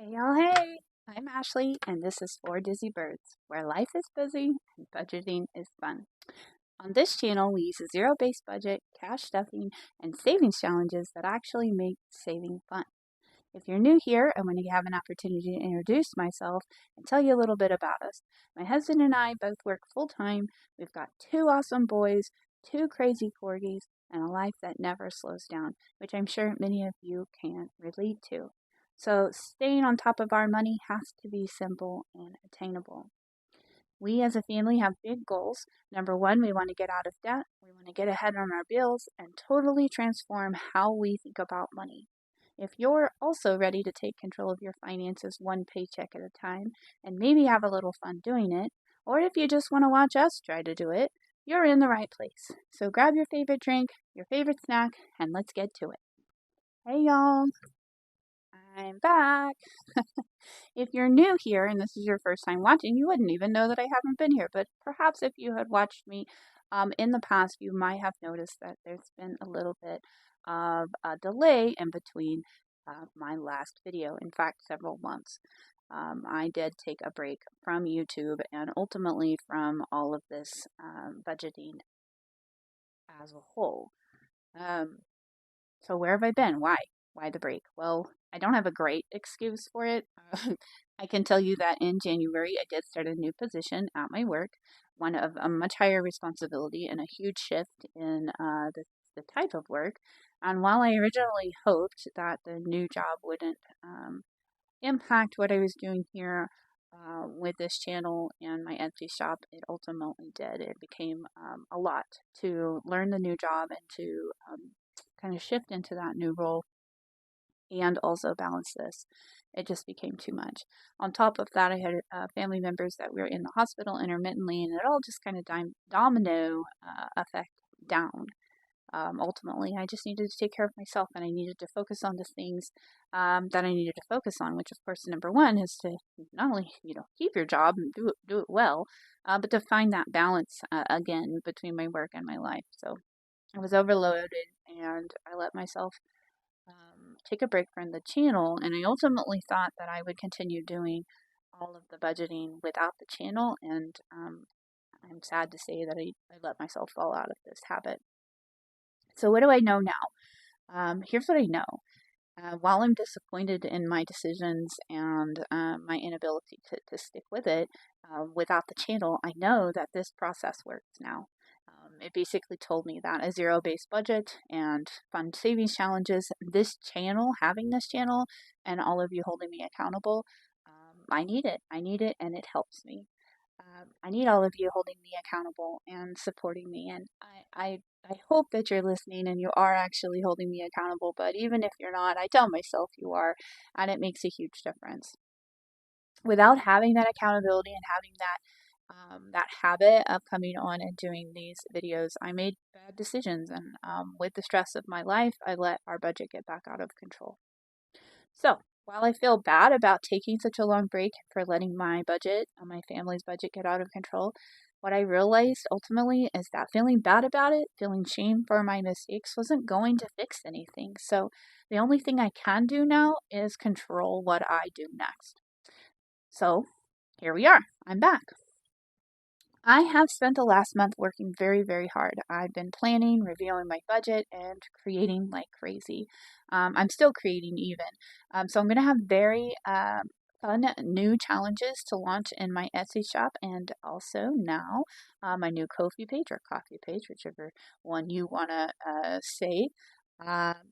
Hey y'all, hey! I'm Ashley, and this is For Dizzy Birds, where life is busy and budgeting is fun. On this channel, we use a zero-based budget, cash stuffing, and savings challenges that actually make saving fun. If you're new here, I want to have an opportunity to introduce myself and tell you a little bit about us. My husband and I both work full-time. We've got two awesome boys, two crazy corgis, and a life that never slows down, which I'm sure many of you can relate to. So staying on top of our money has to be simple and attainable. We as a family have big goals. Number one, we want to get out of debt. We want to get ahead on our bills and totally transform how we think about money. If you're also ready to take control of your finances one paycheck at a time and maybe have a little fun doing it, or if you just want to watch us try to do it, you're in the right place. So grab your favorite drink, your favorite snack, and let's get to it. Hey y'all, I'm back. If you're new here and this is your first time watching, you wouldn't even know that I haven't been here. But perhaps if you had watched me in the past, you might have noticed that there's been a little bit of a delay in between my last video. In fact, several months. I did take a break from YouTube and ultimately from all of this budgeting as a whole. Um, so where have I been? Why? Why the break? Well, I don't have a great excuse for it. I can tell you that in January, I did start a new position at my work, one of a much higher responsibility and a huge shift in the type of work. And while I originally hoped that the new job wouldn't impact what I was doing here with this channel and my Etsy shop, it ultimately did. It became a lot to learn the new job and to kind of shift into that new role and also balance this. It just became too much. On top of that, I had family members that were in the hospital intermittently, and it all just kind of domino effect down. Ultimately, I just needed to take care of myself, and I needed to focus on the things that I needed to focus on. Which, of course, number one is to not only keep your job and do it well, but to find that balance again between my work and my life. So I was overloaded, and I let myself take a break from the channel, and I ultimately thought that I would continue doing all of the budgeting without the channel, and I'm sad to say that I let myself fall out of this habit. So what do I know now? Here's what I know. While I'm disappointed in my decisions and my inability to stick with it without the channel, I know that this process works now. It basically told me that a zero-based budget and fund savings challenges, this channel, having this channel, and all of you holding me accountable, I need it. I need it, and it helps me. I need all of you holding me accountable and supporting me. And I hope that you're listening and you are actually holding me accountable. But even if you're not, I tell myself you are, and it makes a huge difference. Without having that accountability and having that habit of coming on and doing these videos, I made bad decisions. And with the stress of my life, I let our budget get back out of control. So, while I feel bad about taking such a long break for letting my budget, my family's budget, get out of control, what I realized ultimately is that feeling bad about it, feeling shame for my mistakes, wasn't going to fix anything. So, the only thing I can do now is control what I do next. So, here we are. I'm back. I have spent the last month working very, very hard. I've been planning, reviewing my budget, and creating like crazy. I'm still creating even. So I'm going to have very fun new challenges to launch in my Etsy shop and also now my new Ko-fi page or coffee page, whichever one you want to say.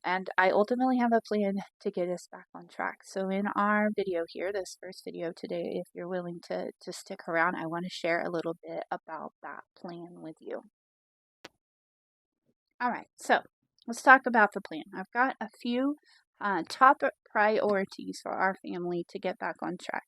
And I ultimately have a plan to get us back on track. So in our video here, this first video today, if you're willing to stick around, I want to share a little bit about that plan with you. All right, so let's talk about the plan. I've got a few top priorities for our family to get back on track.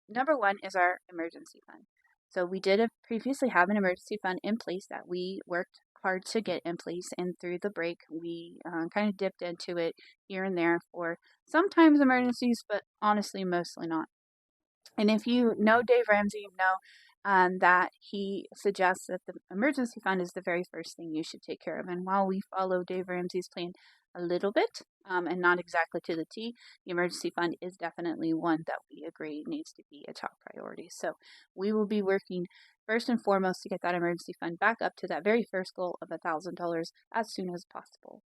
Number one is our emergency fund. So we did previously have an emergency fund in place that we worked hard to get in place, and through the break we kind of dipped into it here and there for sometimes emergencies, but honestly mostly not. And if you know Dave Ramsey, you know that he suggests that the emergency fund is the very first thing you should take care of. And while we follow Dave Ramsey's plan a little bit, and not exactly to the T, the emergency fund is definitely one that we agree needs to be a top priority. So we will be working first and foremost to get that emergency fund back up to that very first goal of $1,000 as soon as possible.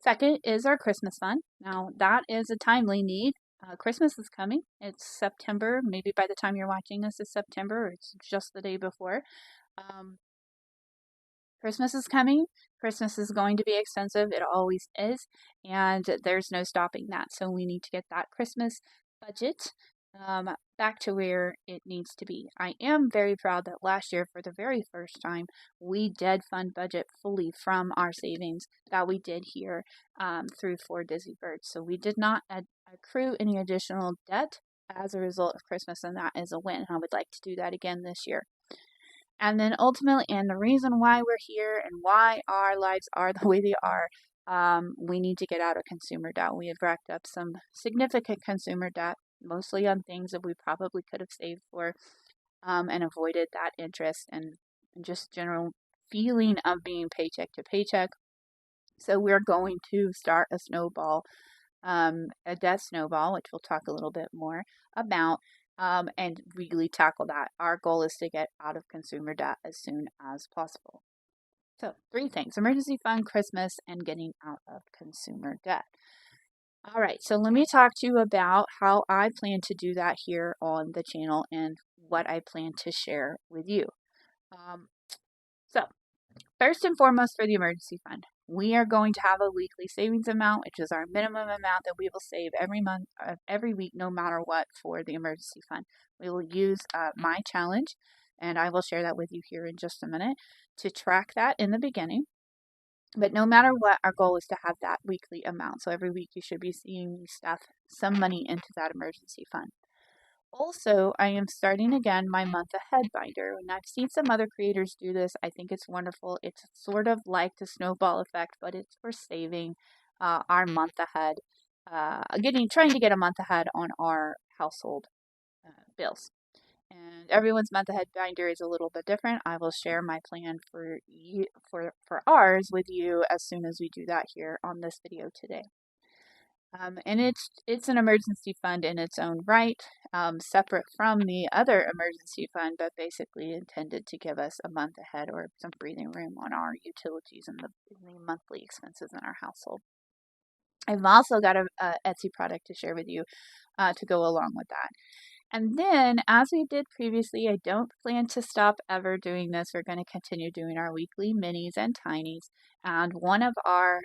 Second is our Christmas fund. Now, that is a timely need. Christmas is coming. It's September. Maybe by the time you're watching this, it's September, or it's just the day before. Christmas is coming. Christmas is going to be expensive. It always is. And there's no stopping that. So we need to get that Christmas budget back to where it needs to be. I am very proud that last year, for the very first time, we did fund budget fully from our savings that we did here through For Dizzy Birds. So we did not accrue any additional debt as a result of Christmas, and that is a win. I would like to do that again this year. And then ultimately, and the reason why we're here and why our lives are the way they are, we need to get out of consumer debt. We have racked up some significant consumer debt, mostly on things that we probably could have saved for and avoided that interest and just general feeling of being paycheck to paycheck. So we're going to start a snowball, a debt snowball, which we'll talk a little bit more about, and really tackle that. Our goal is to get out of consumer debt as soon as possible. So 3 things: emergency fund, Christmas, and getting out of consumer debt. All right, so let me talk to you about how I plan to do that here on the channel and what I plan to share with you. So first and foremost, for the emergency fund, we are going to have a weekly savings amount, which is our minimum amount that we will save every month, every week, no matter what, for the emergency fund. We will use my challenge, and I will share that with you here in just a minute, to track that in the beginning. But no matter what, our goal is to have that weekly amount. So every week you should be seeing me stuff some money into that emergency fund. Also, I am starting again my month ahead binder, and I've seen some other creators do this. I think it's wonderful. It's sort of like the snowball effect, but it's for saving our month ahead, trying to get a month ahead on our household bills. And everyone's month ahead binder is a little bit different. I will share my plan for you, for ours with you as soon as we do that here on this video today. And it's an emergency fund in its own right, separate from the other emergency fund, but basically intended to give us a month ahead or some breathing room on our utilities and the monthly expenses in our household. I've also got a Etsy product to share with you to go along with that. And then, as we did previously, I don't plan to stop ever doing this. We're going to continue doing our weekly minis and tinies. And one of our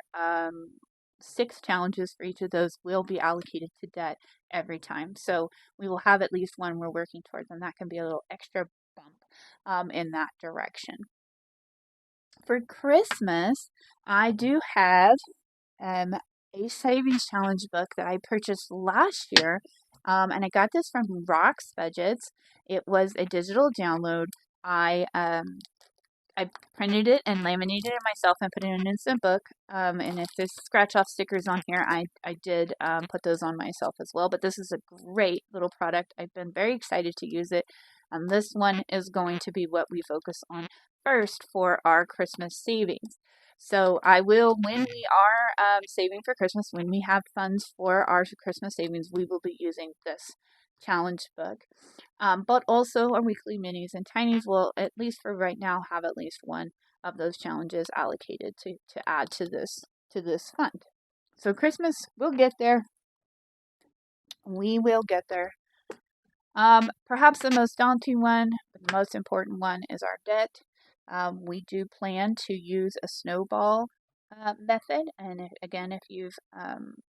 6 challenges for each of those will be allocated to debt every time. So we will have at least one we're working towards, and that can be a little extra bump in that direction. For Christmas, I do have a savings challenge book that I purchased last year. And I got this from Rock's Budgets. It was a digital download. I printed it and laminated it myself and put it in an instant book. And if there's scratch off stickers on here, I did put those on myself as well. But this is a great little product. I've been very excited to use it. And this one is going to be what we focus on first for our Christmas savings. So I will, when we are saving for Christmas, when we have funds for our Christmas savings, we will be using this challenge book. But also our weekly minis and tinies will, at least for right now, have at least one of those challenges allocated to add to this fund. So Christmas, we'll get there. We will get there. Perhaps the most daunting one, but the most important one, is our debt. We do plan to use a snowball method. And again, if you've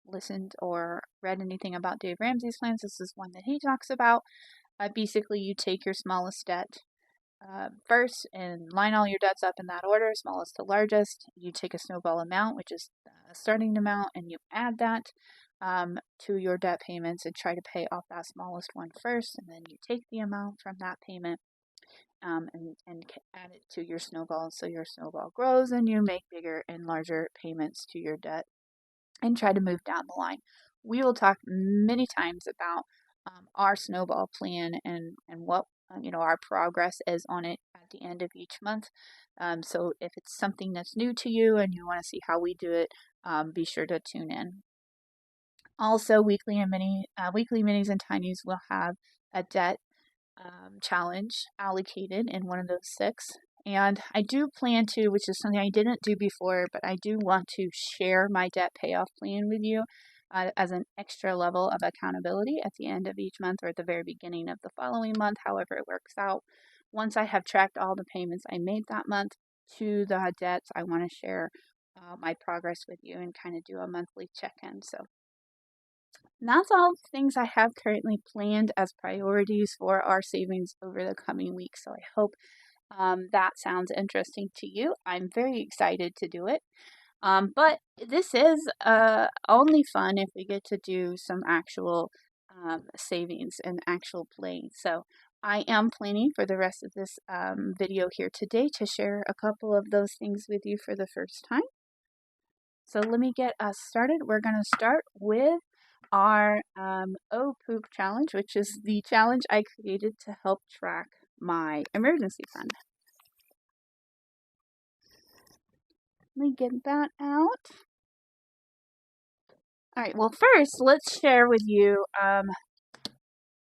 listened or read anything about Dave Ramsey's plans, this is one that he talks about. Basically, you take your smallest debt first and line all your debts up in that order, smallest to largest. You take a snowball amount, which is a starting amount, and you add that to your debt payments and try to pay off that smallest one first. And then you take the amount from that payment and add it to your snowball. So your snowball grows and you make bigger and larger payments to your debt and try to move down the line. We will talk many times about our snowball plan and what our progress is on it at the end of each month. So if it's something that's new to you and you want to see how we do it, be sure to tune in. Also, weekly minis and tinies will have a debt challenge allocated in one of those 6. And I do plan to, which is something I didn't do before, but I do want to share my debt payoff plan with you as an extra level of accountability at the end of each month or at the very beginning of the following month, however it works out. Once I have tracked all the payments I made that month to the debts, I want to share my progress with you and kind of do a monthly check-in. So that's all the things I have currently planned as priorities for our savings over the coming weeks. So I hope that sounds interesting to you. I'm very excited to do it. But this is only fun if we get to do some actual savings and actual playing. So I am planning for the rest of this video here today to share a couple of those things with you for the first time. So let me get us started. We're going to start with our Oh Poop Challenge, which is the challenge I created to help track my emergency fund. Let me get that out. All right, well, first, let's share with you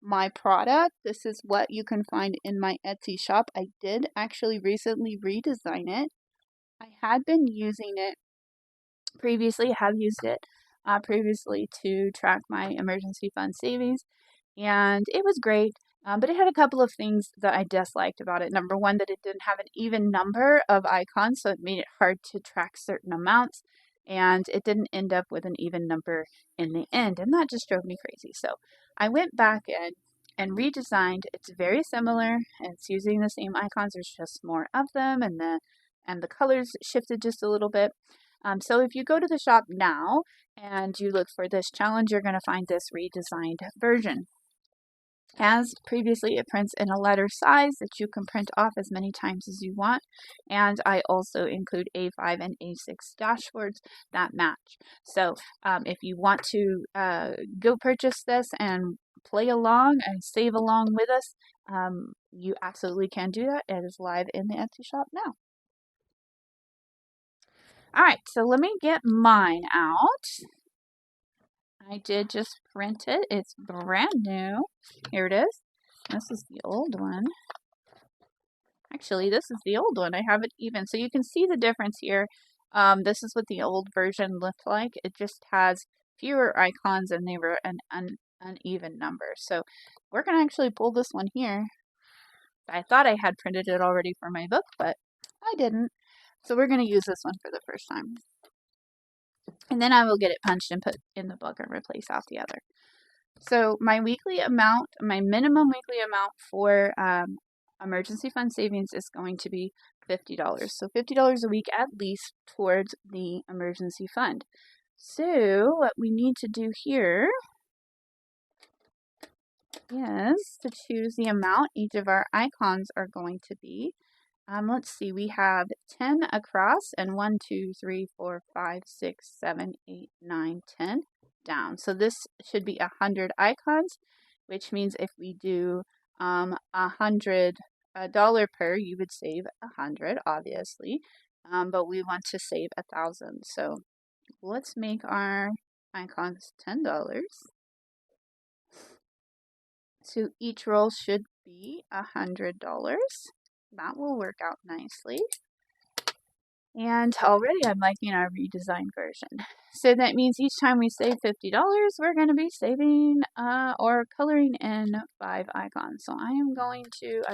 my product. This is what you can find in my Etsy shop. I did actually recently redesign it. I had been using it previously, to track my emergency fund savings, and it was great. But it had a couple of things that I disliked about it. Number one, that it didn't have an even number of icons, so it made it hard to track certain amounts, and it didn't end up with an even number in the end, and that just drove me crazy. So I went back in and redesigned. It's very similar. It's using the same icons. There's just more of them, and the colors shifted just a little bit. So if you go to the shop now and you look for this challenge, you're going to find this redesigned version. As previously, it prints in a letter size that you can print off as many times as you want. And I also include A5 and A6 dashboards that match. So if you want to go purchase this and play along and save along with us, you absolutely can do that. It is live in the Etsy shop now. All right, so let me get mine out. I did just print it. It's brand new. Here it is. This is the old one. Actually, this is the old one. I have it even. So you can see the difference here. This is what the old version looked like. It just has fewer icons and they were an uneven number. So we're going to actually pull this one here. I thought I had printed it already for my book, but I didn't. So we're going to use this one for the first time. And then I will get it punched and put in the book and replace out the other. So my weekly amount, my minimum weekly amount for emergency fund savings is going to be $50. So $50 a week at least towards the emergency fund. So what we need to do here is to choose the amount each of our icons are going to be. Let's see, we have 10 across and 1, 2, 3, 4, 5, 6, 7, 8, 9, 10 down. So this should be 100 icons, which means if we do $100 per, you would save 100, obviously, but we want to save 1,000. So let's make our icons $10. So each roll should be $100. That will work out nicely. And already I'm liking our redesigned version. So that means each time we save $50, we're going to be saving or coloring in 5 icons. So I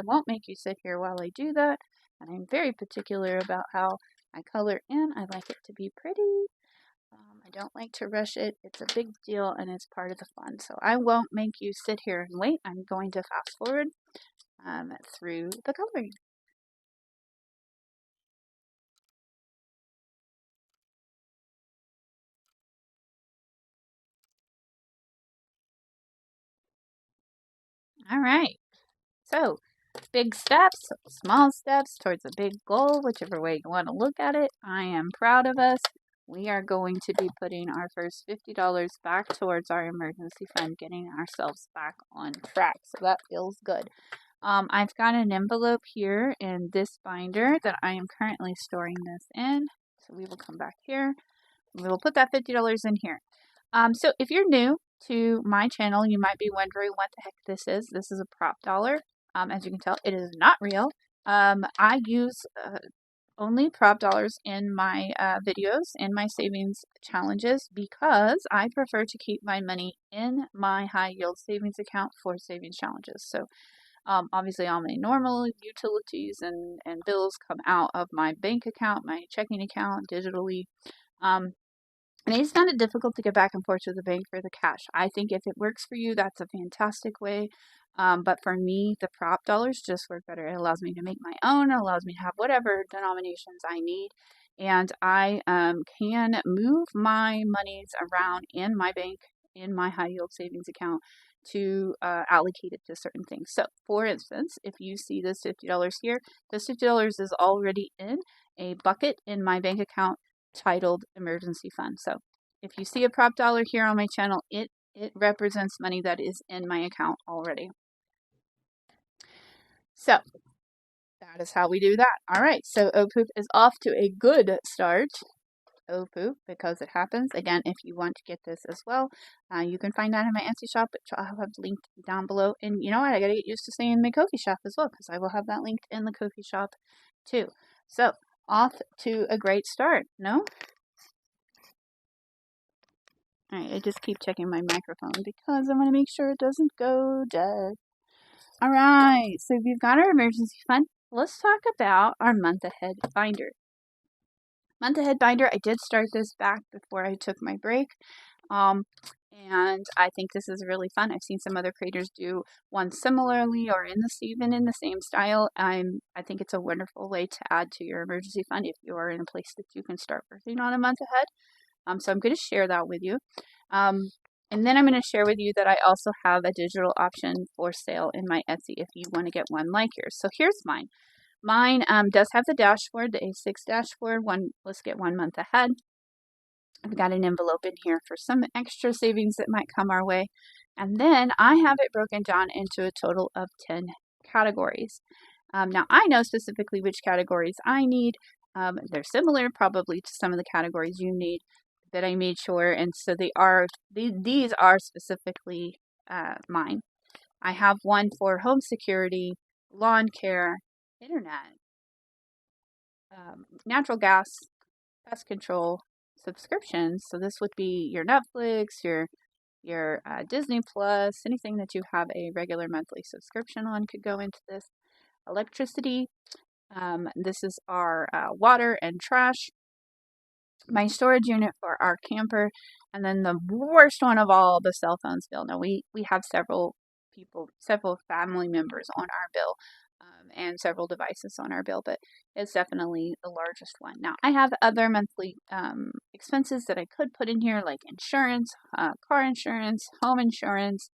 won't make you sit here while I do that. And I'm very particular about how I color in. I like it to be pretty. I don't like to rush it. It's a big deal and it's part of the fun. So I won't make you sit here and wait. I'm going to fast forward through the coloring. All right, so big steps, small steps towards a big goal, whichever way you want to look at it. I am proud of us. we are going to be putting our first $50 back towards our emergency fund, getting ourselves back on track. So that feels good. I've got an envelope here in this binder that I am currently storing this in. So we will come back here. We will put that $50 in here. So if you're new to my channel, you might be wondering what the heck this is. This is a prop dollar. As you can tell, it is not real. I use only prop dollars in my videos, in my savings challenges, because I prefer to keep my money in my high yield savings account for savings challenges. So obviously all my normal utilities and bills come out of my bank account, my checking account digitally. And it's kind of difficult to get back and forth to the bank for the cash. I think if it works for you, that's a fantastic way. But for me, the prop dollars just work better. It allows me to make my own. It allows me to have whatever denominations I need. And I can move my monies around in my bank, in my high yield savings account, to allocate it to certain things. So, for instance, if you see this $50 here, this $50 is already in a bucket in my bank account titled emergency fund. So if you see a prop dollar here on my channel, it represents money that is in my account already. So that is how we do that. All right, so OPOOP is off to a good start. OPOOP, because it happens. Again, if you want to get this as well, you can find that in my Etsy shop, which I'll have linked down below. And you know what? I got to get used to saying my Ko-fi shop as well, because I will have that linked in the Ko-fi shop too. So off to a great start, no? Alright, I just keep checking my microphone because I want to make sure it doesn't go dead. Alright, so we've got our emergency fund. Let's talk about our month ahead binder. Month ahead binder, I did start this back before I took my break. And I think this is really fun. I've seen some other creators do one similarly or even in the same style. I think it's a wonderful way to add to your emergency fund if you are in a place that you can start working on a month ahead. So I'm going to share that with you. And then I'm going to share with you that I also have a digital option for sale in my Etsy if you want to get one like yours. So here's mine. Mine does have the dashboard, the A6 dashboard. Let's get 1 month ahead. I've got an envelope in here for some extra savings that might come our way. And then I have it broken down into a total of 10 categories. Now, I know specifically which categories I need. They're similar probably to some of the categories you need that I made sure. And so these are specifically mine. I have one for home security, lawn care, internet, natural gas, pest control, subscriptions. So this would be your Netflix, your Disney Plus, anything that you have a regular monthly subscription on could go into this. Electricity. This is our water and trash. My storage unit for our camper, and then the worst one of all, the cell phones bill. Now we have several family members on our bill, and several devices on our bill, but it's definitely the largest one. Now I have other monthly expenses that I could put in here, like insurance, car insurance, home insurance.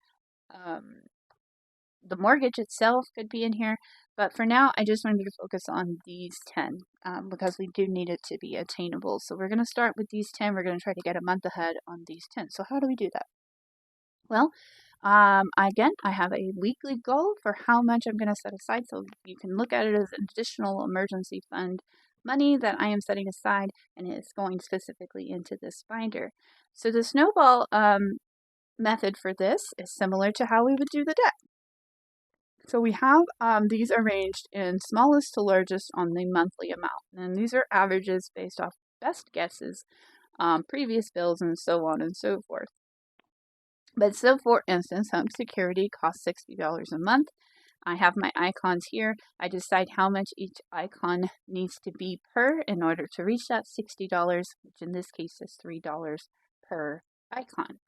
The mortgage itself could be in here, but for now, I just wanted to focus on these 10 because we do need it to be attainable. So we're going to start with these 10. We're going to try to get a month ahead on these 10. So how do we do that? Well, again, I have a weekly goal for how much I'm going to set aside. So you can look at it as an additional emergency fund money that I am setting aside, and it's going specifically into this binder. So the snowball method for this is similar to how we would do the debt. So we have these arranged in smallest to largest on the monthly amount. And these are averages based off best guesses, previous bills, and so on and so forth. But so for instance, home security costs $60 a month. I have my icons here. I decide how much each icon needs to be per in order to reach that $60, which in this case is $3 per icon.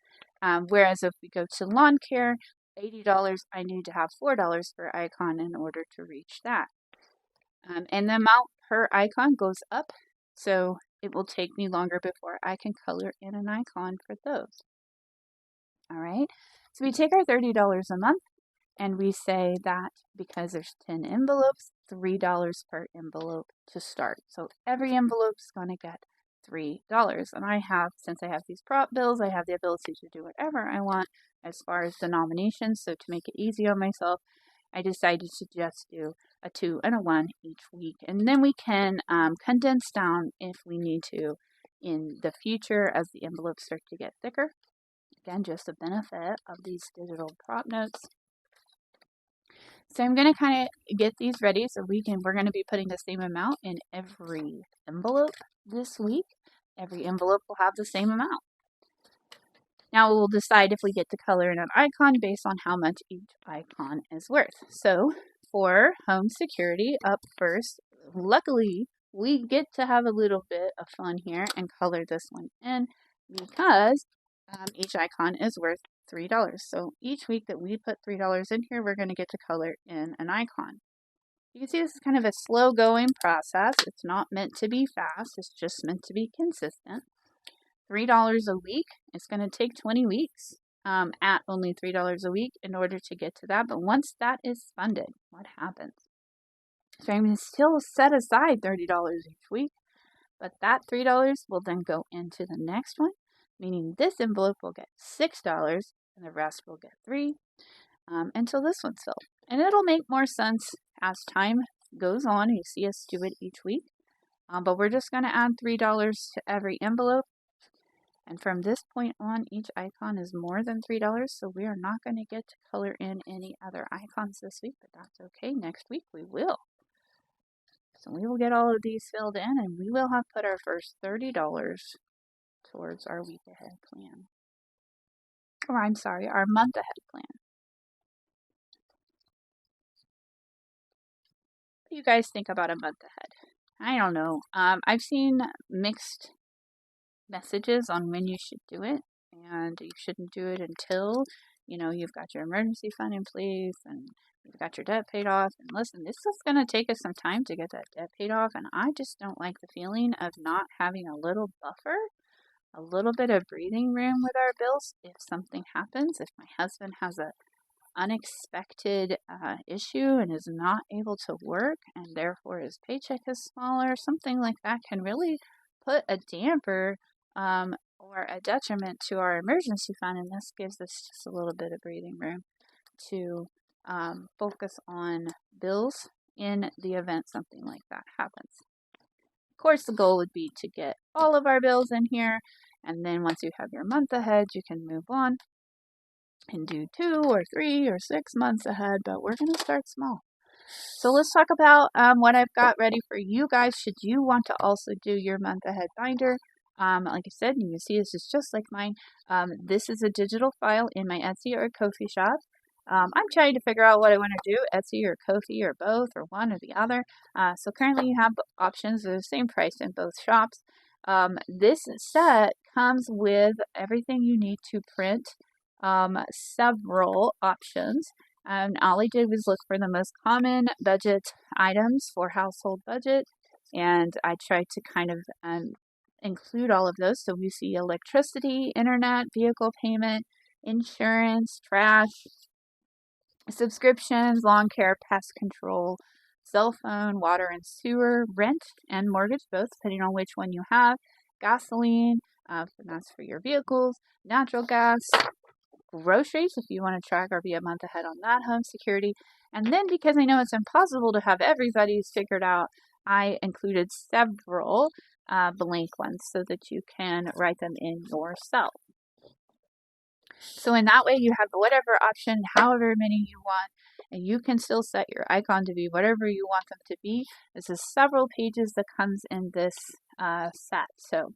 Whereas if we go to lawn care, $80, I need to have $4 per icon in order to reach that. And the amount per icon goes up, so it will take me longer before I can color in an icon for those. All right, so we take our $30 a month and we say that because there's 10 envelopes, $3 per envelope to start. So every envelope is going to get $3. And since I have these prop bills, I have the ability to do whatever I want as far as denominations. So to make it easy on myself, I decided to just do a 2 and a 1 each week. And then we can condense down if we need to in the future as the envelopes start to get thicker. Again, just a benefit of these digital prop notes. So I'm going to kind of get these ready so we're going to be putting the same amount in every envelope this week. Every envelope will have the same amount. Now we'll decide if we get to color in an icon based on how much each icon is worth. So for home security up first, luckily we get to have a little bit of fun here and color this one in because each icon is worth $3. So each week that we put $3 in here, we're going to get to color in an icon. You can see this is kind of a slow going process. It's not meant to be fast. It's just meant to be consistent. $3 a week. It's going to take 20 weeks at only $3 a week in order to get to that. But once that is funded, what happens? So I'm going to still set aside $30 each week, but that $3 will then go into the next one, meaning this envelope will get $6 and the rest will get $3 until this one's filled. And it'll make more sense as time goes on. You see us do it each week. But we're just going to add $3 to every envelope. And from this point on, each icon is more than $3, so we are not going to get to color in any other icons this week, but that's okay. Next week we will. So we will get all of these filled in, and we will have put our first $30 towards our week ahead plan. Or I'm sorry, our month ahead plan. What do you guys think about a month ahead? I don't know. I've seen mixed messages on when you should do it, and you shouldn't do it until you've got your emergency fund in place and you've got your debt paid off. And listen, this is going to take us some time to get that debt paid off, and I just don't like the feeling of not having a little buffer, a little bit of breathing room with our bills if something happens. If my husband has a unexpected issue and is not able to work and therefore his paycheck is smaller, something like that can really put a damper or a detriment to our emergency fund, and this gives us just a little bit of breathing room to focus on bills in the event something like that happens. Of course, the goal would be to get all of our bills in here, and then once you have your month ahead, you can move on and do 2 or 3 or 6 months ahead, but we're going to start small. So let's talk about what I've got ready for you guys should you want to also do your month ahead binder. Like I said, you can see this is just like mine. This is a digital file in my Etsy or Ko-fi shop. I'm trying to figure out what I want to do, Etsy or Ko-fi or both or one or the other. So currently you have options at the same price in both shops. This set comes with everything you need to print, several options. And all I did was look for the most common budget items for household budget, and I tried to kind of include all of those. So we see electricity, internet, vehicle payment, insurance, trash, subscriptions, lawn care, pest control, cell phone, water and sewer, rent, and mortgage, both depending on which one you have, gasoline, and that's for your vehicles, natural gas, groceries if you want to track or be a month ahead on that, home security. And then because I know it's impossible to have everybody's figured out, I included several blank ones so that you can write them in yourself. So in that way you have whatever option, however many you want, and you can still set your icon to be whatever you want them to be. This is several pages that comes in this set. So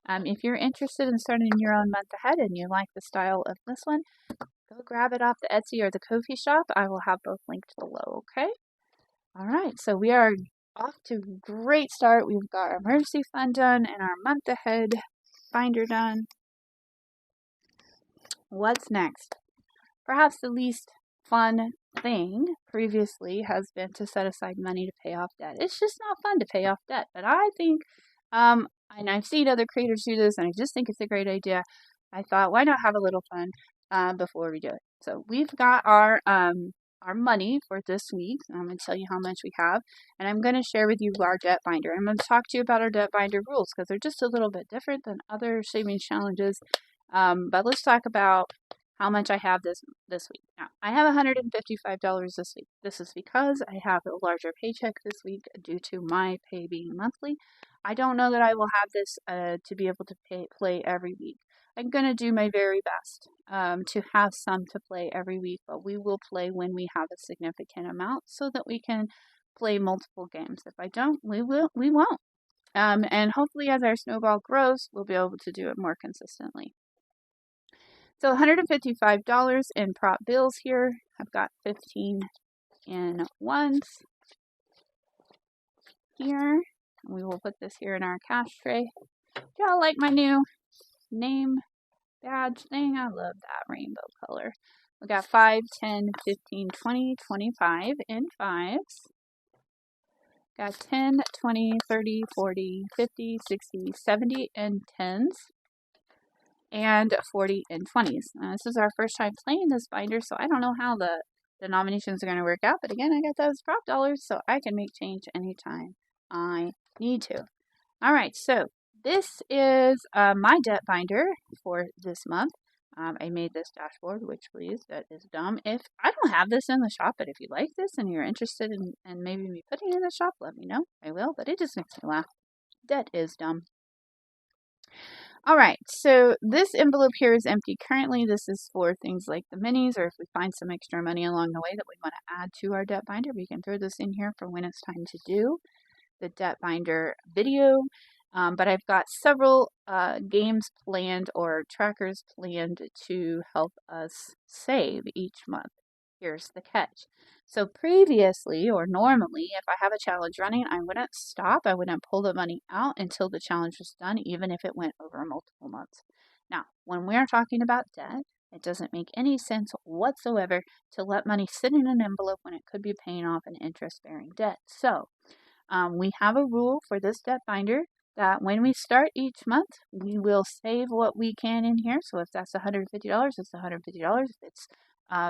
if you're interested in starting your own month ahead and you like the style of this one, go grab it off the Etsy or the Ko-fi shop. I will have both linked below, okay? All right, so we are off to a great start. We've got our emergency fund done and our month ahead binder done. What's next? Perhaps the least fun thing previously has been to set aside money to pay off debt. It's just not fun to pay off debt, but I think and I've seen other creators do this, and I just think it's a great idea. I thought, why not have a little fun before we do it? So we've got our our money for this week. I'm going to tell you how much we have, and I'm going to share with you our debt binder. I'm going to talk to you about our debt binder rules because they're just a little bit different than other savings challenges. But let's talk about how much I have this week. Now, I have $155 this week. This is because I have a larger paycheck this week due to my pay being monthly. I don't know that I will have this to be able to play every week. I'm going to do my very best to have some to play every week, but we will play when we have a significant amount so that we can play multiple games. If I don't, we won't. And hopefully as our snowball grows, we'll be able to do it more consistently. So $155 in prop bills here. I've got 15 in ones here. We will put this here in our cash tray. Y'all like my new name badge thing? I love that rainbow color. We got 5, 10, 15, 20, 25 in fives. Got 10, 20, 30, 40, 50, 60, 70 in tens. And 40 in 20s. This is our first time playing this binder, so I don't know how the denominations are going to work out. But again, I got those prop dollars, so I can make change anytime I need to. All right, so this is my debt binder for this month. I made this dashboard, which please, that is dumb. If I don't have this in the shop, but if you like this and you're interested in maybe me putting it in the shop, let me know. I will, but it just makes me laugh. Debt is dumb. All right, so this envelope here is empty. Currently, this is for things like the minis, or if we find some extra money along the way that we want to add to our debt binder, we can throw this in here for when it's time to do the debt binder video. But I've got several games planned or trackers planned to help us save each month. Here's the catch. So previously, or normally, if I have a challenge running, I wouldn't stop. I wouldn't pull the money out until the challenge was done, even if it went over multiple months. Now, when we're talking about debt, it doesn't make any sense whatsoever to let money sit in an envelope when it could be paying off an interest-bearing debt. So we have a rule for this debt binder that when we start each month, we will save what we can in here. So if that's $150, it's $150. If it's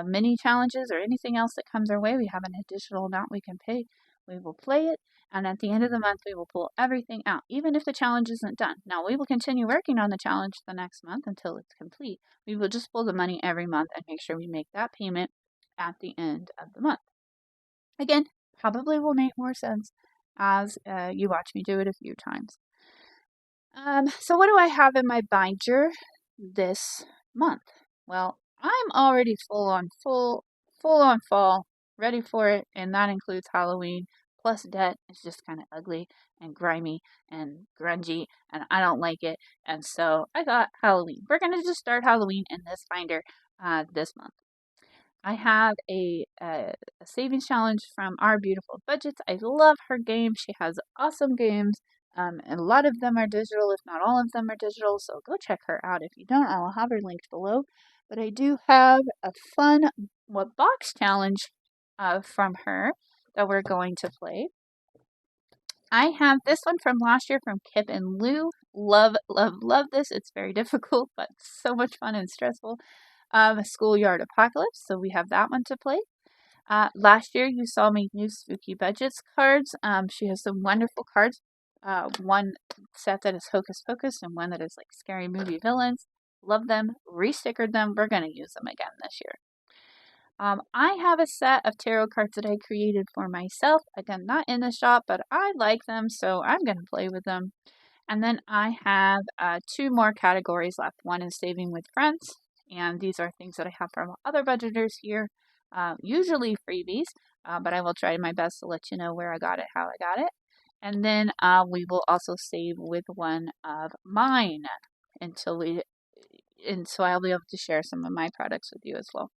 mini challenges or anything else that comes our way, we have an additional amount we can pay. We will play it, and at the end of the month, we will pull everything out, even if the challenge isn't done. Now, we will continue working on the challenge the next month until it's complete. We will just pull the money every month and make sure we make that payment at the end of the month. Again, probably will make more sense as you watch me do it a few times. So what do I have in my binder this month? Well, I'm already full on fall, ready for it, and that includes Halloween. Plus debt is just kind of ugly and grimy and grungy, and I don't like it. And so I thought Halloween. We're gonna just start Halloween in this binder this month. I have a savings challenge from Our Beautiful Budgets. I love her game. She has awesome games. And a lot of them are digital, if not all of them are digital. So go check her out. If you don't, I'll have her linked below. But I do have a fun box challenge from her that we're going to play. I have this one from last year from Kip and Lou. Love, love, love this. It's very difficult, but so much fun and stressful. Schoolyard Apocalypse, so we have that one to play. Last year you saw me use Spooky Budgets cards. She has some wonderful cards. One set that is Hocus Pocus and one that is like Scary Movie Villains. Love them. Restickered them. We're going to use them again this year. I have a set of tarot cards that I created for myself. Again, not in the shop, but I like them, so I'm going to play with them. And then I have 2 more categories left. One is Saving with Friends, and these are things that I have from other budgeters here, usually freebies, but I will try my best to let you know where I got it, how I got it. And then we will also save with one of mine and so I'll be able to share some of my products with you as well.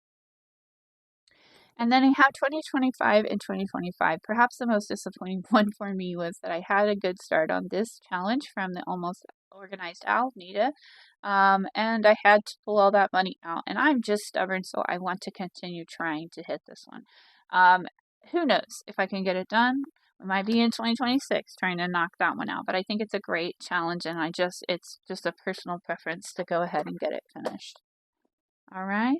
And then I have 2025 and 2025. Perhaps the most disappointing one for me was that I had a good start on this challenge from the Almost Organized Owl, Nita, and I had to pull all that money out. And I'm just stubborn, so I want to continue trying to hit this one. Who knows if I can get it done? We might be in 2026 trying to knock that one out. But I think it's a great challenge, and it's just a personal preference to go ahead and get it finished. All right.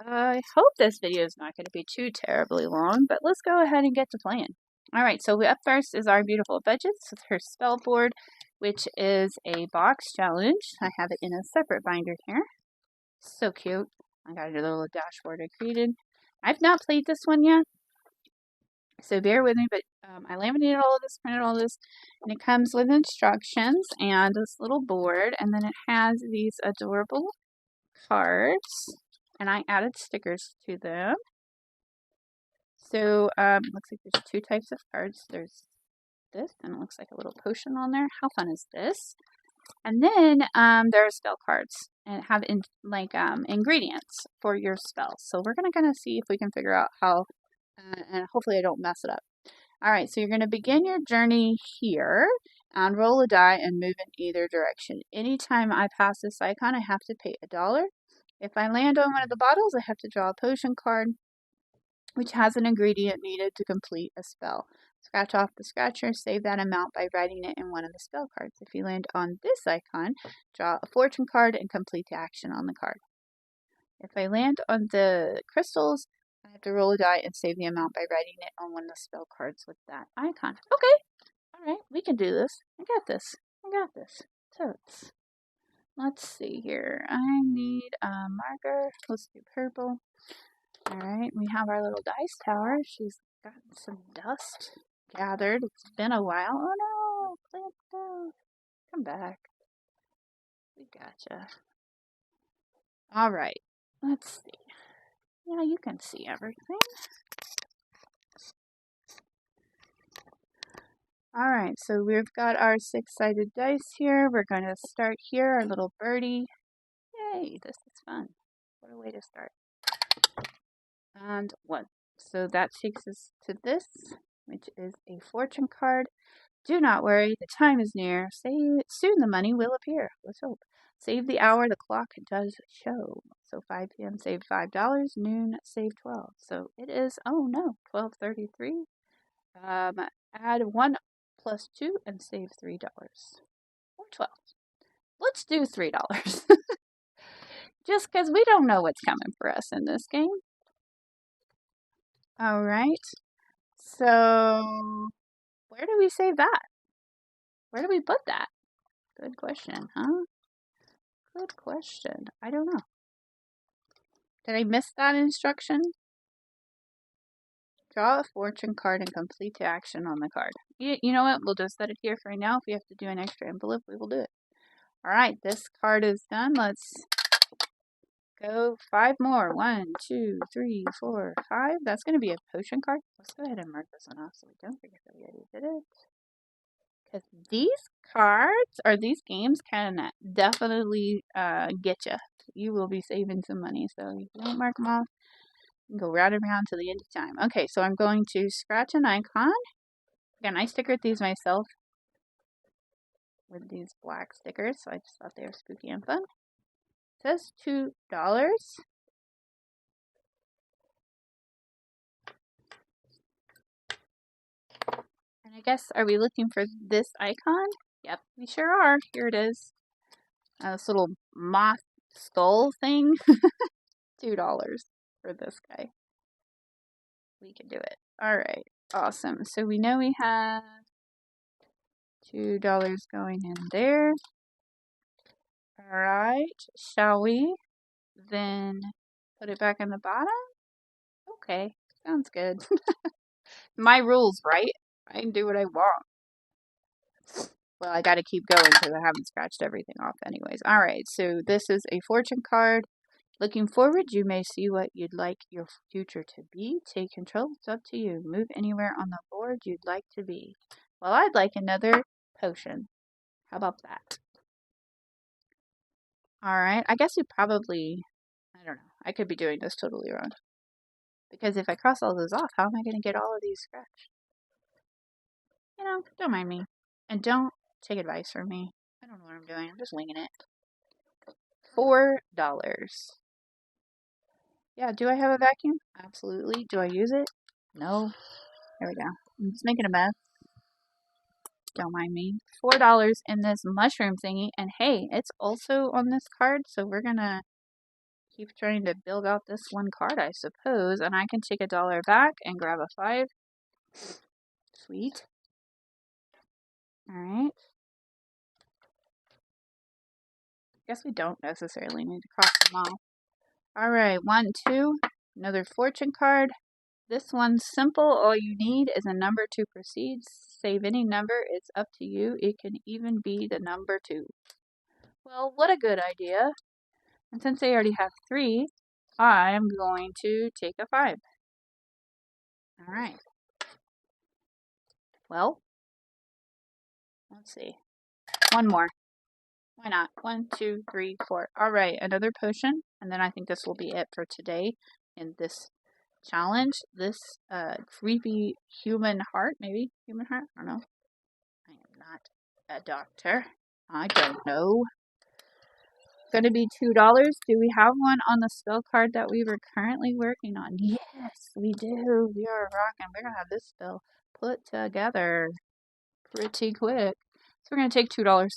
I hope this video is not going to be too terribly long, but let's go ahead and get to playing. All right, so up first is our beautiful budgets with her spell board, which is a box challenge. I have it in a separate binder here. So cute. I got a little dashboard I created. I've not played this one yet, so bear with me, but I laminated all of this, printed all of this, and it comes with instructions and this little board, and then it has these adorable cards, and I added stickers to them. So looks like there's two types of cards. There's this, and it looks like a little potion on there. How fun is this? And then there are spell cards and have ingredients for your spells. So we're gonna kind of see if we can figure out how, and hopefully I don't mess it up. All right, so you're gonna begin your journey here and roll a die and move in either direction. Anytime I pass this icon, I have to pay $1. If I land on one of the bottles, I have to draw a potion card, which has an ingredient needed to complete a spell. Scratch off the scratcher, save that amount by writing it in one of the spell cards. If you land on this icon, draw a fortune card and complete the action on the card. If I land on the crystals, I have to roll a die and save the amount by writing it on one of the spell cards with that icon. Okay, all right, we can do this. I got this. I got this. Totes. Let's see here. I need a marker. Let's do purple. Alright, we have our little dice tower. She's gotten some dust gathered. It's been a while. Oh no! Plant down. Come back. We gotcha. Alright, let's see. Yeah, you can see everything. Alright, so we've got our 6-sided dice here. We're going to start here, our little birdie. Yay, this is fun. What a way to start. And 1. So that takes us to this, which is a fortune card. Do not worry, the time is near. Soon the money will appear. Let's hope. Save the hour, the clock does show. So 5 p.m. save $5, noon save 12. So it is, oh no, 12:33. Add 1 plus 2 and save $3. Or 12. Let's do $3. Just because we don't know what's coming for us in this game. All right. So where do we save that? Where do we put that? Good question, huh? Good question. I don't know. Did I miss that instruction? Draw a fortune card and complete the action on the card. You know what? We'll just set it here for right now. If we have to do an extra envelope, we will do it. All right, this card is done. Let's go 5 more. 1, 2, 3, 4, 5. That's going to be a potion card. Let's go ahead and mark this one off so we don't forget that we already did it. Because these cards, or these games, can definitely get you. You will be saving some money. So if you don't mark them off, you can go right around to the end of time. Okay, so I'm going to scratch an icon. Again, I stickered these myself with these black stickers, so I just thought they were spooky and fun. It says $2. And I guess, are we looking for this icon? Yep, we sure are. Here it is. This little moth skull thing. $2 for this guy. We can do it. Alright, awesome. So we know we have $2 going in there. Alright, shall we then put it back in the bottom? Okay, sounds good. My rules, right? I can do what I want. Well, I gotta keep going because I haven't scratched everything off anyways. Alright, so this is a fortune card. Looking forward, you may see what you'd like your future to be. Take control. It's up to you. Move anywhere on the board you'd like to be. Well, I'd like another potion. How about that? Alright, I guess we probably, I don't know. I could be doing this totally wrong. Because if I cross all those off, how am I going to get all of these scratched? You know, don't mind me. And don't take advice from me. I don't know what I'm doing. I'm just winging it. $4. Yeah, do I have a vacuum? Absolutely. Do I use it? No. There we go. I'm just making a mess. Don't mind me. $4 in this mushroom thingy. And hey, it's also on this card, so we're gonna keep trying to build out this one card, I suppose. And I can take $1 back and grab a 5. Sweet. Alright. Guess we don't necessarily need to cross them off. Alright, 1, 2. Another fortune card. This one's simple. All you need is a number to proceed. Save any number. It's up to you. It can even be the number 2. Well, what a good idea. And since I already have 3, I'm going to take a 5. Alright. Well, let's see. One more. Why not? 1, 2, 3, 4. Alright, another potion. And then I think this will be it for today in this challenge. This creepy human heart, maybe? Human heart? I don't know. I am not a doctor. I don't know. Going to be $2. Do we have one on the spell card that we were currently working on? Yes, we do. We are rocking. We're going to have this spell put together pretty quick. So we're going to take $2.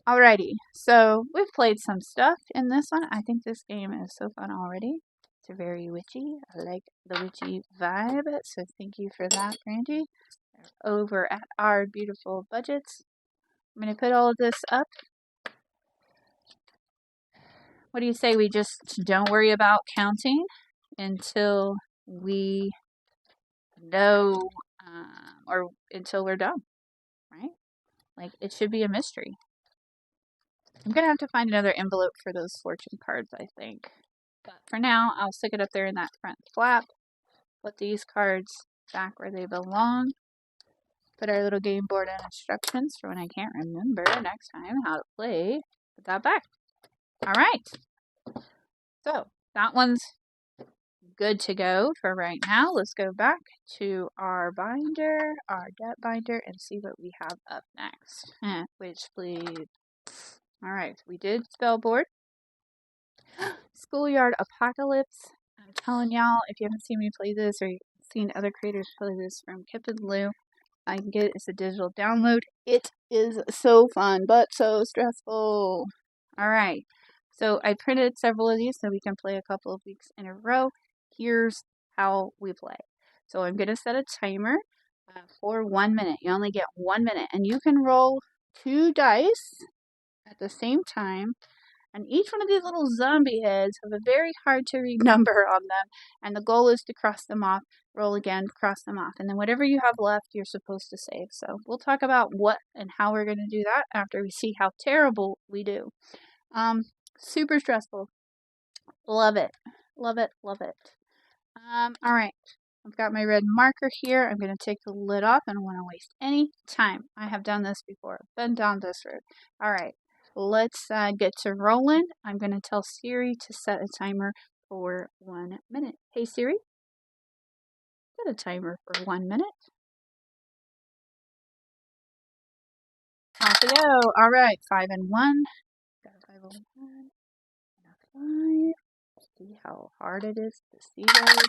Alrighty, so we've played some stuff in this one. I think this game is so fun already. It's very witchy. I like the witchy vibe, so thank you for that, Brandy. Over at our beautiful budgets. I'm going to put all of this up. What do you say we just don't worry about counting until we know, or until we're done, right? Like, it should be a mystery. I'm going to have to find another envelope for those fortune cards, I think. But for now, I'll stick it up there in that front flap. Put these cards back where they belong. Put our little game board and instructions for when I can't remember next time how to play. Put that back. Alright. So, that one's good to go for right now. Let's go back to our binder, our debt binder, and see what we have up next. Which, please. Alright, we did spellboard. Schoolyard Apocalypse. I'm telling y'all, if you haven't seen me play this or you've seen other creators play this from Kip and Lou, I can get it as a digital download. It is so fun, but so stressful. Alright, so I printed several of these so we can play a couple of weeks in a row. Here's how we play. So I'm going to set a timer for 1 minute. You only get 1 minute, and you can roll 2 dice at the same time. And each one of these little zombie heads have a very hard to read number on them. And the goal is to cross them off, roll again, cross them off. And then whatever you have left, you're supposed to save. So we'll talk about what and how we're going to do that after we see how terrible we do. Super stressful. Love it. Love it. Love it. All right. I've got my red marker here. I'm going to take the lid off. I don't want to waste any time. I have done this before. Been down this road. All right. Let's get to rolling. I'm going to tell Siri to set a timer for 1 minute. Hey Siri, set a timer for 1 minute. Off we go. All right, 5 and 1. Got a 5 and 1. And a 5. See how hard it is to see those.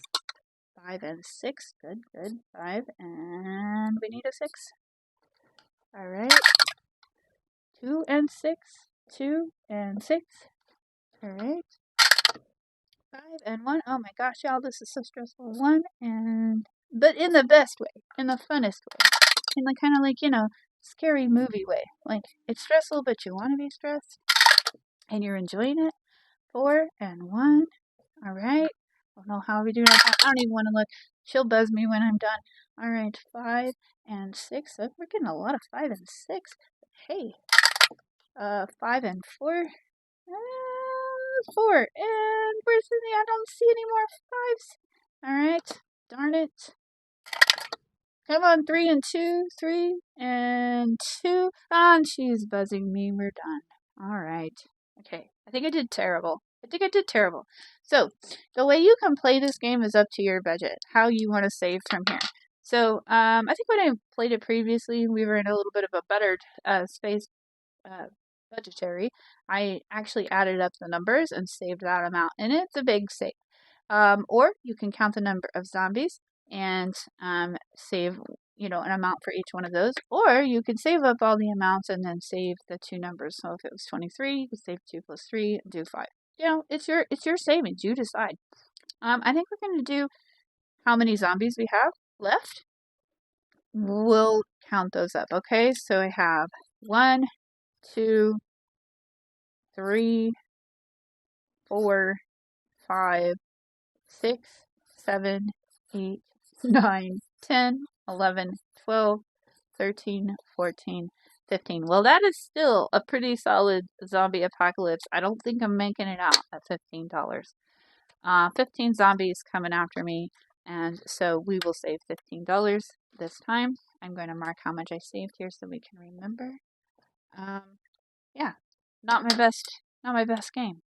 5 and 6. Good, good. 5 and we need a 6. All right. 2 and 6. 2 and 6. All right. 5 and 1. Oh my gosh, y'all, this is so stressful. 1 and, but in the best way, in the funnest way, in the kind of like, you know, scary movie way. Like, it's stressful, but you want to be stressed, and you're enjoying it. 4 and 1. All right. I don't know how we do that. I don't even want to look. She'll buzz me when I'm done. All right. 5 and 6. Oh, we're getting a lot of 5 and 6. But hey, 5 and 4. 4. And where's the? I don't see any more 5s. All right. Darn it. Come on. 3 and 2. 3 and 2. And she's buzzing me. We're done. All right. Okay. I think I did terrible. So, the way you can play this game is up to your budget, how you want to save from here. So, I think when I played it previously, we were in a little bit of a better space budgetary. I actually added up the numbers and saved that amount, and it's a big save. Or you can count the number of zombies and save, you know, an amount for each one of those. Or you can save up all the amounts and then save the 2 numbers. So if it was 23, you could save 2 plus 3 and do 5. you know, it's your savings. You decide. I think we're going to do how many zombies we have left. We'll count those up. Okay, so I have 1, 2, 3, 4, 5, 6, 7, 8, 9, 10, 11, 12, 13, 14, 15. Well, that is still a pretty solid zombie apocalypse. I don't think I'm making it out at $15. 15 zombies coming after me, and so we will save $15 this time. I'm going to mark how much I saved here so we can remember. Yeah, not my best game.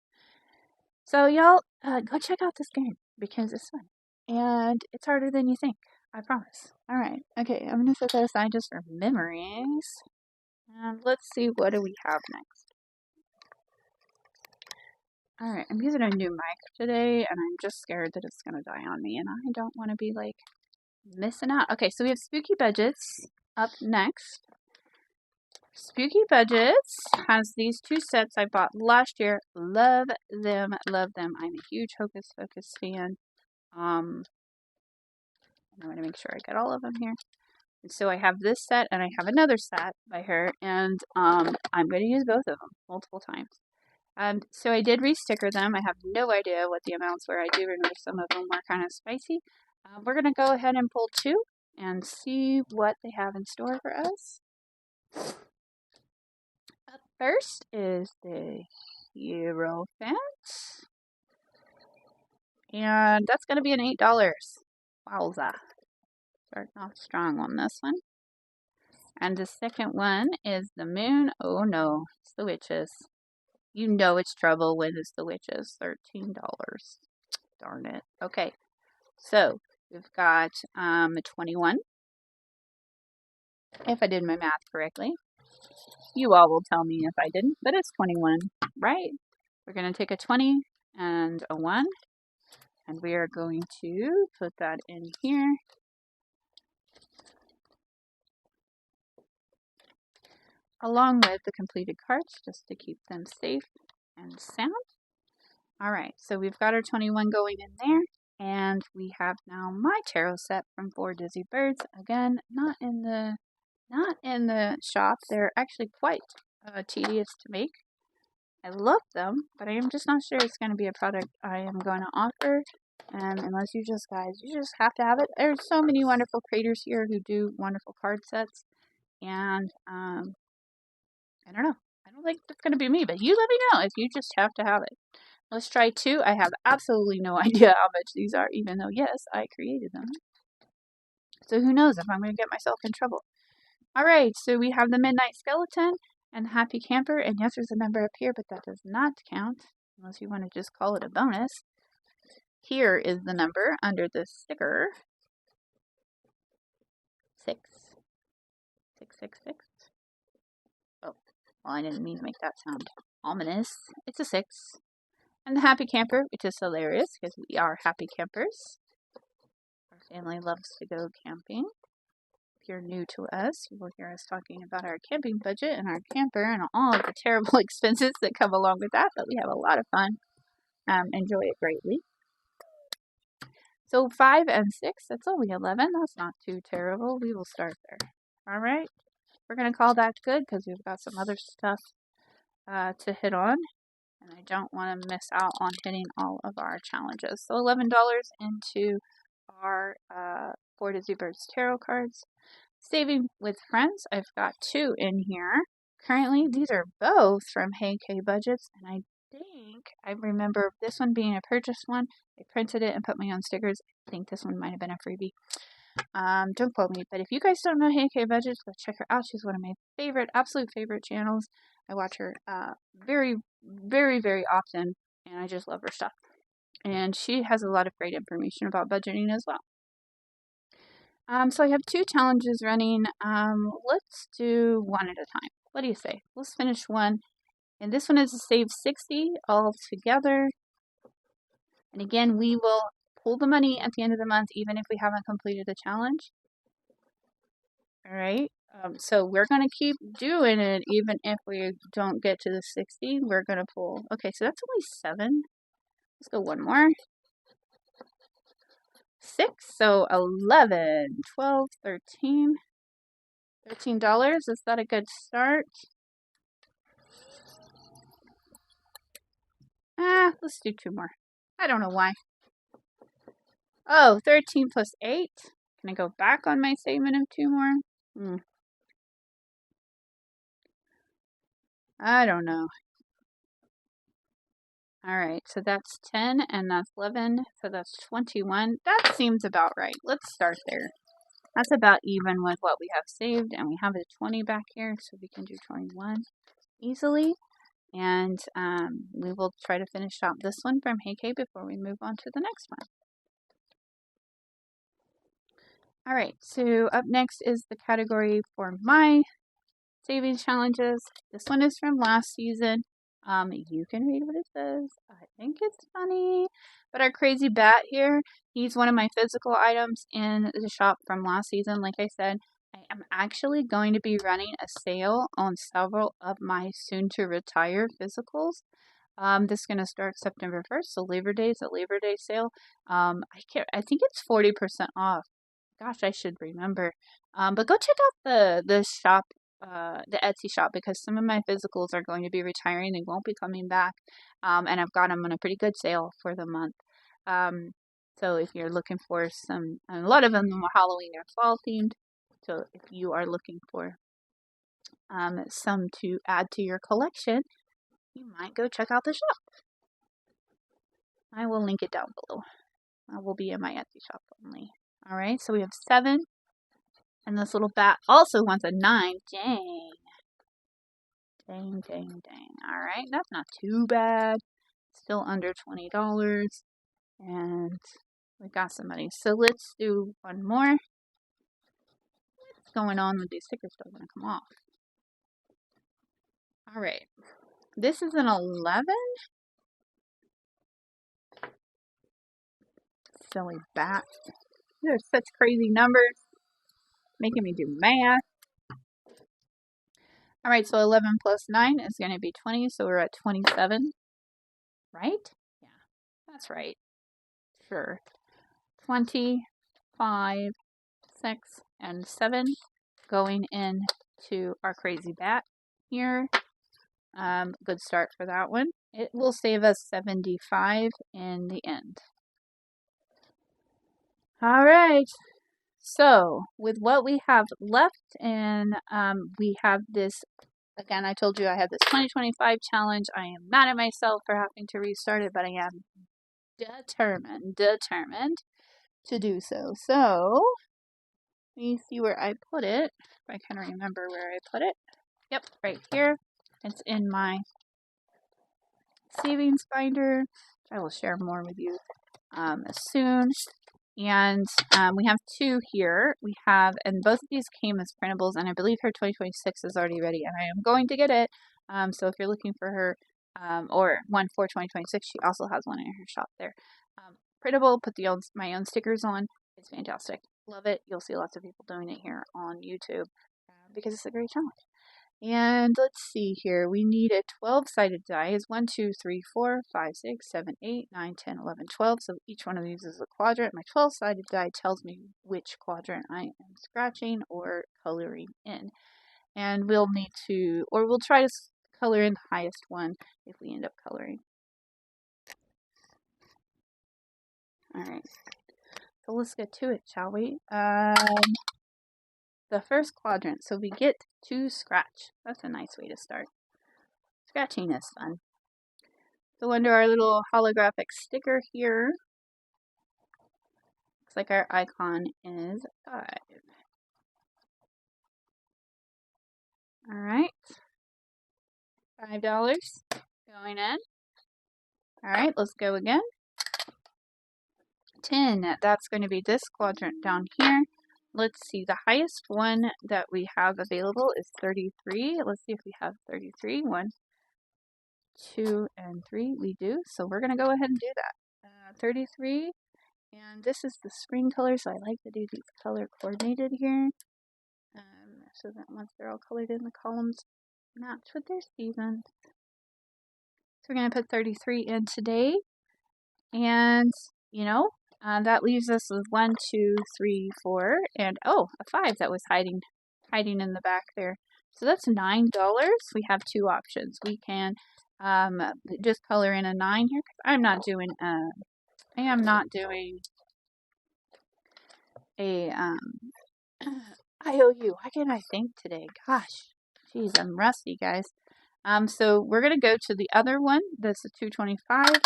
So y'all, go check out this game because it's fun and it's harder than you think. I promise. All right, okay, I'm gonna set that aside just for memories. And let's see, what do we have next? All right, I'm using a new mic today, and I'm just scared that it's gonna die on me, and I don't want to be like missing out. Okay, so we have Spooky Budgets up next. Spooky Budgets has these 2 sets I bought last year. Love them, love them. I'm a huge Hocus Pocus fan. I'm going to make sure I get all of them here. And so I have this set and I have another set by her, and I'm going to use both of them multiple times. So I did re-sticker them. I have no idea what the amounts were. I do remember some of them were kind of spicy. We're going to go ahead and pull 2 and see what they have in store for us. Up first is the Hierophant. And that's going to be an $8. Wowza. Starting off strong on this one. And the second one is the Moon. Oh no, it's the Witches. You know it's trouble when it's the Witches. $13. Darn it. Okay, so we've got 21. If I did my math correctly. You all will tell me if I didn't, but it's 21, right? We're going to take a 20 and a 1, and we are going to put that in here. Along with the completed cards, just to keep them safe and sound. All right, so we've got our 21 going in there, and we have now my tarot set from 4 Dizzy Birds. Again, not in the shop. They're actually quite tedious to make. I love them, but I am just not sure it's going to be a product I am going to offer. Unless you just have to have it. There's so many wonderful creators here who do wonderful card sets, and I don't know. I don't think it's going to be me, but you let me know if you just have to have it. Let's try 2. I have absolutely no idea how much these are, even though, yes, I created them. So who knows if I'm going to get myself in trouble. All right, so we have the Midnight Skeleton and the Happy Camper, and yes, there's a number up here, but that does not count, unless you want to just call it a bonus. Here is the number under the sticker. 6. 666. Oh, well, I didn't mean to make that sound ominous. It's a 6. And the Happy Camper, which is hilarious because we are happy campers. Our family loves to go camping. If you're new to us, you will hear us talking about our camping budget and our camper and all of the terrible expenses that come along with that, but we have a lot of fun. Enjoy it greatly. So 5 and 6, that's only 11. That's not too terrible. We will start there. All right. We're going to call that good because we've got some other stuff to hit on. And I don't want to miss out on hitting all of our challenges. So $11 into our 4 Dizzy Birds tarot cards. Saving with Friends, I've got 2 in here. Currently, these are both from Hey K Budgets, and I think I remember this one being a purchased one. I printed it and put my own stickers. I think this one might have been a freebie. Don't quote me, but if you guys don't know Hey K Budgets, go check her out. She's one of my absolute favorite channels. I watch her very, very, very often, and I just love her stuff. And she has a lot of great information about budgeting as well. So I have 2 challenges running. Let's do one at a time. What do you say? Let's finish one. And this one is to save 60 all together. And again, we will pull the money at the end of the month, even if we haven't completed the challenge. All right. So we're going to keep doing it even if we don't get to the 60. We're going to pull. Okay, so that's only 7. Let's go one more. 6, so 11, 12, 13. $13. Is that a good start? Let's do 2 more. I don't know why. Oh, 13 plus 8. Can I go back on my statement of 2 more? I don't know. All right, so that's 10 and that's 11, so that's 21. That seems about right. Let's start there. That's about even with what we have saved, and we have a 20 back here, so we can do 21 easily. And we will try to finish out this one from Hey K before we move on to the next one. All right, so up next is the category for my savings challenges. This one is from last season. You can read what it says. I think it's funny. But our crazy bat here, he's one of my physical items in the shop from last season. Like I said, I am actually going to be running a sale on several of my soon-to-retire physicals. This is going to start September 1st, so Labor Day is a Labor Day sale. I think it's 40% off. Gosh, I should remember. But go check out the shop, the Etsy shop, because some of my physicals are going to be retiring. They won't be coming back. And I've got them on a pretty good sale for the month. So if you're looking for some, and a lot of them are Halloween or fall themed. So if you are looking for some to add to your collection, you might go check out the shop. I will link it down below. I will be in my Etsy shop only. All right, so we have 7. And this little bat also wants a 9. Dang. Dang, dang, dang. All right, that's not too bad. Still under $20. And we got some money. So let's do one more. What's going on with these stickers? Don't want to come off. All right. This is an 11. Silly bat. They're such crazy numbers. Making me do math. All right, so 11 plus 9 is going to be 20, so we're at 27, right? Yeah, that's right. Sure. 20, 5, 6, and 7 going into our crazy bat here. Good start for that one. It will save us 75 in the end. All right. So with what we have left, and we have this, again, I told you I had this 2025 challenge. I am mad at myself for having to restart it, but I am determined to do so. So let me see where I put it, if I can remember where I put it. Yep, right here. It's in my savings binder. I will share more with you soon. And we have 2 here. We have, and both of these came as printables, and I believe her 2026 is already ready, and I am going to get it. So if you're looking for her, or one for 2026, she also has one in her shop there. Printable, put my own stickers on. It's fantastic. Love it. You'll see lots of people doing it here on YouTube because it's a great challenge. And let's see here. We need a 12-sided die. It's 1, 2, 3, 4, 5, 6, 7, 8, 9, 10, 11, 12. So each one of these is a quadrant. My 12-sided die tells me which quadrant I am scratching or coloring in. And we'll need to, or we'll try to color in the highest one if we end up coloring. All right. So let's get to it, shall we? The first quadrant. So we get to scratch. That's a nice way to start. Scratching is fun. So under our little holographic sticker here, looks like our icon is 5. All right. $5 going in. All right, let's go again. 10, that's going to be this quadrant down here. Let's see, the highest one that we have available is 33. Let's see if we have 33. 1, 2, and 3. We do, so we're going to go ahead and do that. 33, and this is the spring color, so I like to do these color coordinated here. so that once they're all colored in, the columns match with their seasons. So we're going to put 33 in today, and that leaves us with 1, 2, 3, 4, and oh, a 5 that was hiding in the back there. So that's $9. We have two options. We can just color in a 9 here. I am not doing a IOU. Why can't I think today? Gosh, geez, I'm rusty, guys. So we're going to go to the other one. This is 225,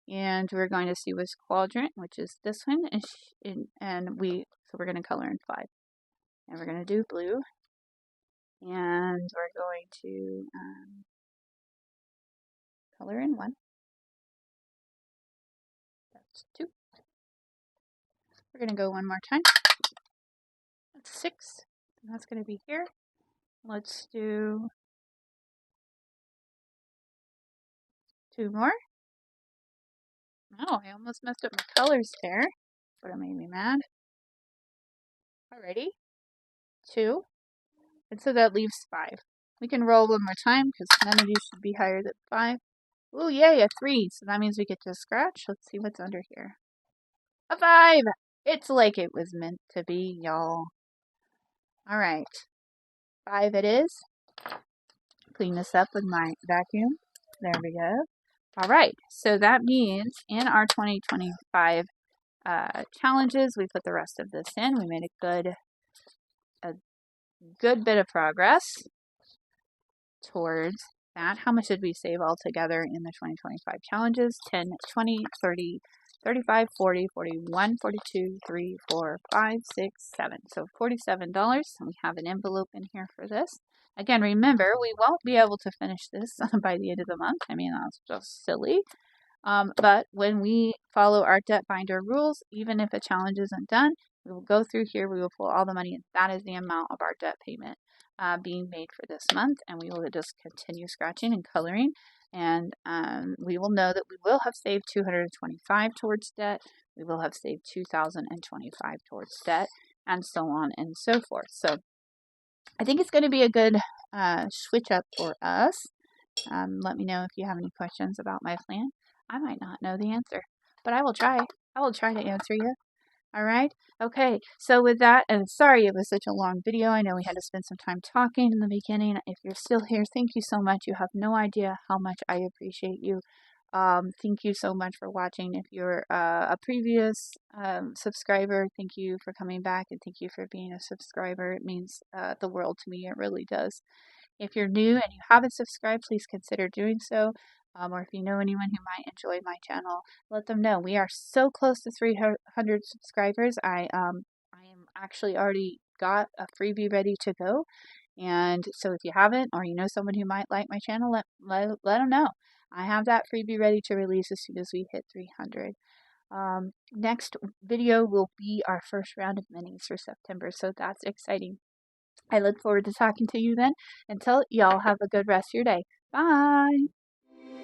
and we're going to see which quadrant, which is this one, so we're going to color in 5. And we're going to do blue, and we're going to color in 1. That's 2. We're going to go one more time. That's 6. And that's going to be here. Let's do 2 more. Oh, I almost messed up my colors there. But it made me mad. Alrighty. 2. And so that leaves 5. We can roll one more time because none of you should be higher than 5. Ooh, yay, a 3. So that means we get to scratch. Let's see what's under here. A 5! It's like it was meant to be, y'all. Alright. 5 it is. Clean this up with my vacuum. There we go. Alright, so that means in our 2025 challenges, we put the rest of this in. We made a good bit of progress towards that. How much did we save altogether in the 2025 challenges? 10, 20, 30, 35, 40, 41, 42, 3, 4, 5, 6, 7. So $47. And we have an envelope in here for this. Again, remember, we won't be able to finish this by the end of the month. I mean, that's just silly. But when we follow our debt binder rules, even if a challenge isn't done, we will go through here, we will pull all the money, and that is the amount of our debt payment being made for this month, and we will just continue scratching and coloring, and we will know that we will have saved $225 towards debt, we will have saved $2,025 towards debt, and so on and so forth. So I think it's going to be a good switch up for us. Let me know if you have any questions about my plan. I might not know the answer, but I will try. I will try to answer you. All right. Okay. So with that, and sorry it was such a long video. I know we had to spend some time talking in the beginning. If you're still here, thank you so much. You have no idea how much I appreciate you. Thank you so much for watching. If you're a previous subscriber, thank you for coming back, and thank you for being a subscriber. It means the world to me. It really does. If you're new and you haven't subscribed, please consider doing so. Or if you know anyone who might enjoy my channel, let them know. We are so close to 300 subscribers. I am actually already got a freebie ready to go. And so if you haven't, or you know someone who might like my channel, let them know. I have that freebie ready to release as soon as we hit 300. Next video will be our first round of minis for September, so that's exciting. I look forward to talking to you then. Until y'all have a good rest of your day. Bye.